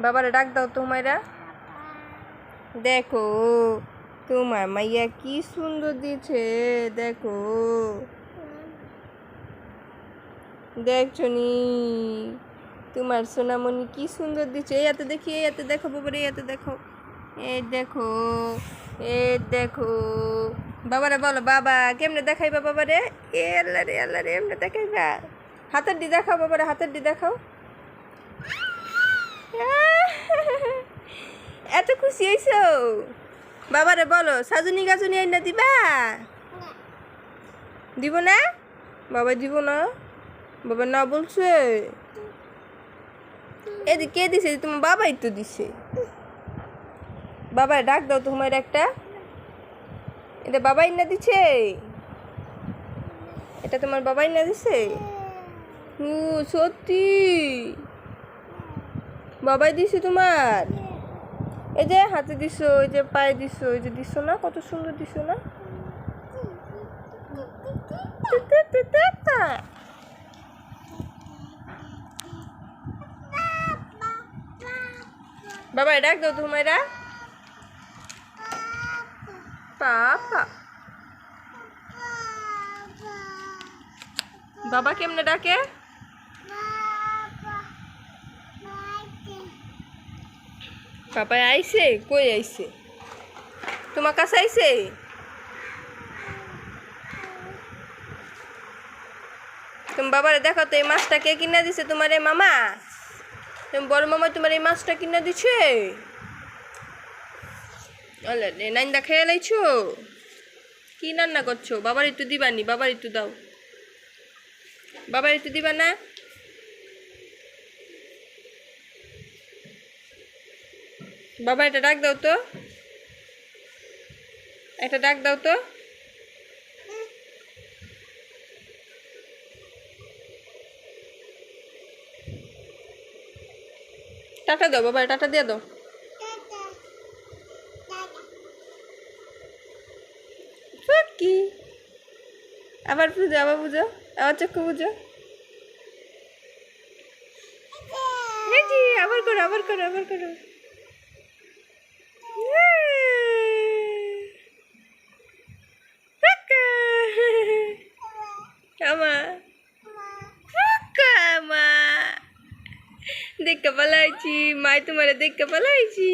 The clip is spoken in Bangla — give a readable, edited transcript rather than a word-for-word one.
বাবারে ডাক দাও তো মাইরা। দেখো তোমার মাইয়া কি সুন্দর দিছে, দেখো দেখছো নি তোমার সোনামণি কি সুন্দর দিচ্ছে। এই এতে দেখি, এই এতে দেখো বাবারে, এই এতে দেখো, এই দেখো, এই দেখো। বাবারে বলো বাবা কেমনে দেখাইবা বাবারে। আল্লাহ রে আল্লাহ রে, এমনি দেখাইবা। হাতের ডি দেখাও বাবারে, হাতের ডি দেখাও। এত খুশি হইছো। বাবারে বলো সাজুনি গাজুনি আইনা দিবা। দিব না বাবা, দিব না বাবা, না বলছে। এদি কে দিছে? তোমার বাবাই তো দিছে। বাবা ডাক দাও তোমার একটা। এটা বাবাই না দিছে, এটা তোমার বাবাই না দিছে। সত্যি বাবাই দিছে তোমার। এই যে হাতে দিছো, ওই যে পায়ে দিছো, ওই যে দিছো না, কত সুন্দর দিছো না। বাবা ডাক দাও তোমারা। পাপা বাবা কেমনে ডাকে? পাপা আইছে? কই আইছে? তোমার কাছে আইছে? তুমি বাবারে দেখো তো, এই মাছটা কে কিনা দিছে তোমার? মামা, তুমি বড় মামা তোমার এই মাছটা কিনা দিছে? নাইন্দা খেয়ে লাইছো? কি রান্না করছো? বাবার একটু দিবানি, বাবার একটু দাও, বাবার একটু দিবা না? বাবা এটা ডাক দাও তো, একটা ডাক দাও তো। টাটা দাও বাবা, টাটা দিয়ে দাও। কি আবার বুঝো, আবার বুঝো, আবার চক্ষু বুঝো। আবার করো, আবার করো, আবার করো। দেখতে পালাইছি, মাই তোমারে দেখতে পালাইছি।